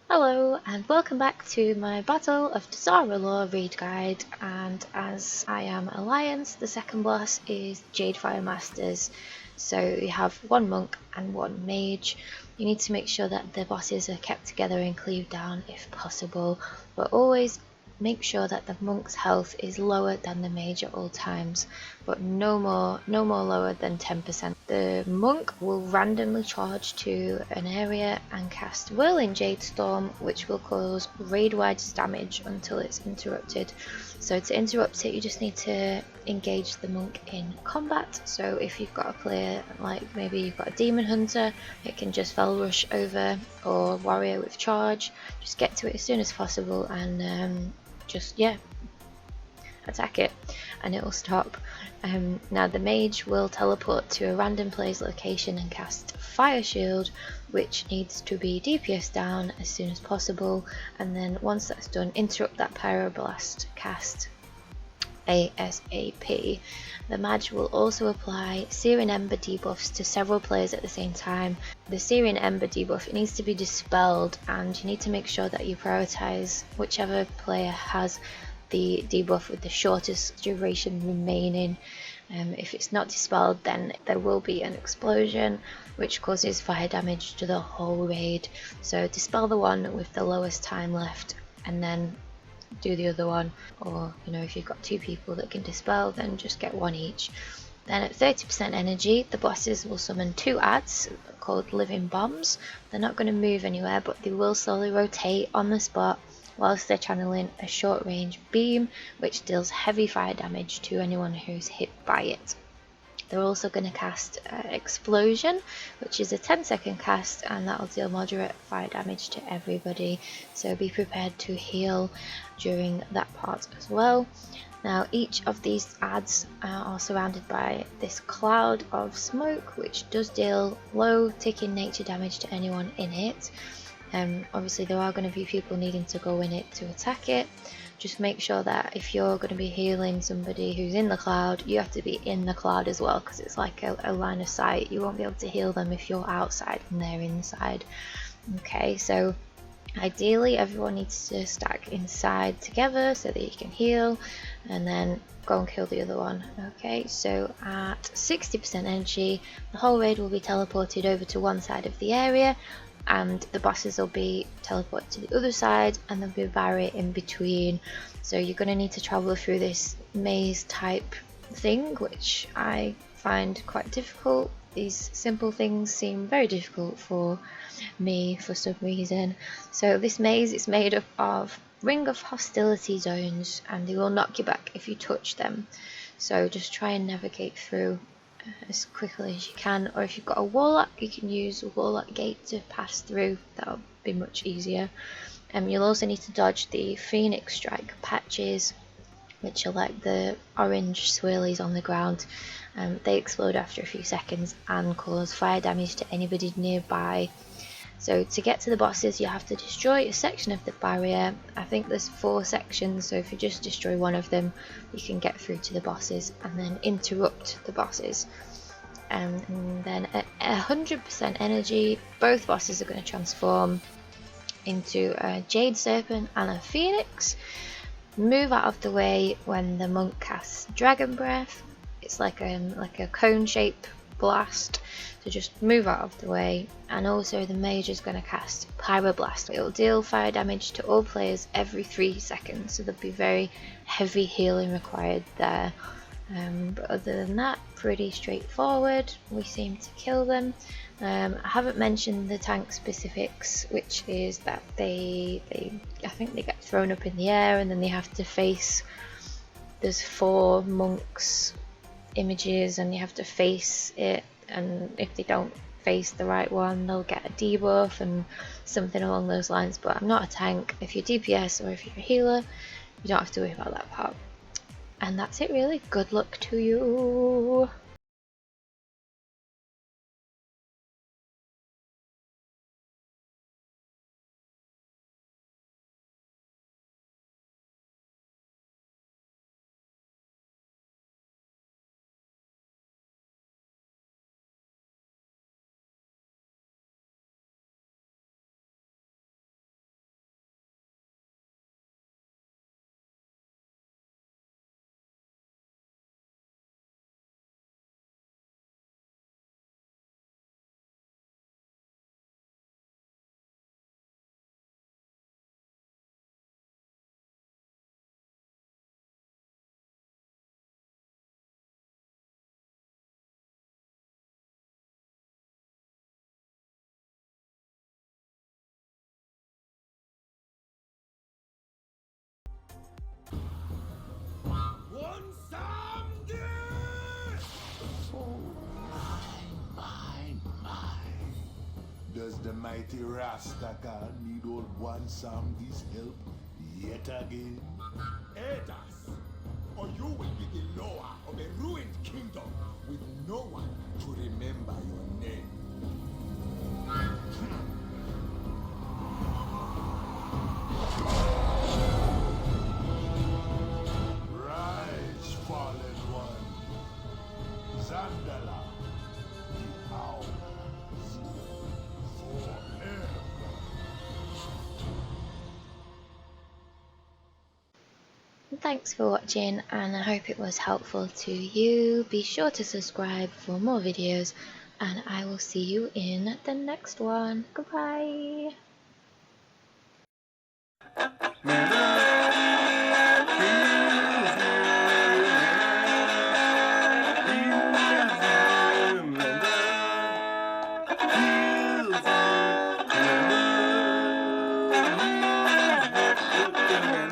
Hello and welcome back to my Battle of Dazar'alor raid guide, and as I am Alliance, the second boss is Jadefire Masters. So you have one monk and one mage. You need to make sure that the bosses are kept together and cleaved down if possible, but always make sure that the monk's health is lower than the mage at all times, but no more lower than 10%. The monk will randomly charge to an area and cast Whirling Jade Storm, which will cause raid-wide damage until it's interrupted. So to interrupt it, you just need to engage the monk in combat. So if you've got a player, like maybe you've got a demon hunter, it can just fell rush over, or warrior with charge, just get to it as soon as possible and attack it and it will stop. Now the mage will teleport to a random player's location and cast Fire Shield, which needs to be DPS down as soon as possible, and then once that's done, interrupt that Pyroblast cast ASAP. The mage will also apply Searing Ember debuffs to several players at the same time. The Searing Ember debuff, it needs to be dispelled, and you need to make sure that you prioritize whichever player has the debuff with the shortest duration remaining. If it's not dispelled, then there will be an explosion which causes fire damage to the whole raid. So dispel the one with the lowest time left and then do the other one, or if you've got two people that can dispel, then just get one each. Then at 30% energy, the bosses will summon two adds called Living Bombs. They're not going to move anywhere, but they will slowly rotate on the spot whilst they're channeling a short range beam which deals heavy fire damage to anyone who's hit by it. They're also going to cast Explosion, which is a 10-second cast, and that will deal moderate fire damage to everybody, so be prepared to heal during that part as well. Now each of these adds are surrounded by this cloud of smoke which does deal low ticking nature damage to anyone in it. Obviously there are going to be people needing to go in it to attack it. Just make sure that if you're going to be healing somebody who's in the cloud, you have to be in the cloud as well, because it's like a line of sight. You won't be able to heal them if you're outside and they're inside. Okay, so ideally everyone needs to stack inside together so that you can heal and then go and kill the other one. Okay, so at 60% energy, the whole raid will be teleported over to one side of the area, and the bosses will be teleported to the other side, and there'll be a barrier in between. So you're going to need to travel through this maze type thing, which I find quite difficult. These simple things seem very difficult for me for some reason. So this maze is made up of ring of hostility zones, and they will knock you back if you touch them. So just try and navigate through as quickly as you can, or if you've got a warlock, you can use a warlock gate to pass through. That'll be much easier. You'll also need to dodge the Phoenix Strike patches, which are like the orange swirlies on the ground. They explode after a few seconds and cause fire damage to anybody nearby. So to get to the bosses, you have to destroy a section of the barrier. I think there's 4 sections, so if you just destroy one of them, you can get through to the bosses and then interrupt the bosses. And then at 100% energy, both bosses are going to transform into a Jade Serpent and a Phoenix. Move out of the way when the monk casts Dragon Breath. It's like a cone shape blast, so just move out of the way. And also the mage is going to cast Pyroblast. It will deal fire damage to all players every 3 seconds, so there'll be very heavy healing required there. But other than that, pretty straightforward. We seem to kill them. I haven't mentioned the tank specifics, which is that I think they get thrown up in the air and then they have to face, there's 4 monks images and you have to face it, and if they don't face the right one, they'll get a debuff and something along those lines. But I'm not a tank. If you're DPS or if you're a healer, you don't have to worry about that part. And that's it really. Good luck to you. Does the mighty Rastakan need old one Samgi's help yet again? Edas, or you will be the lower of a ruined kingdom with no one to remember your name. Rise, fallen one. Zandala, the owls, forever. Thanks for watching, and I hope it was helpful to you. Be sure to subscribe for more videos, and I will see you in the next one. Goodbye. Yeah.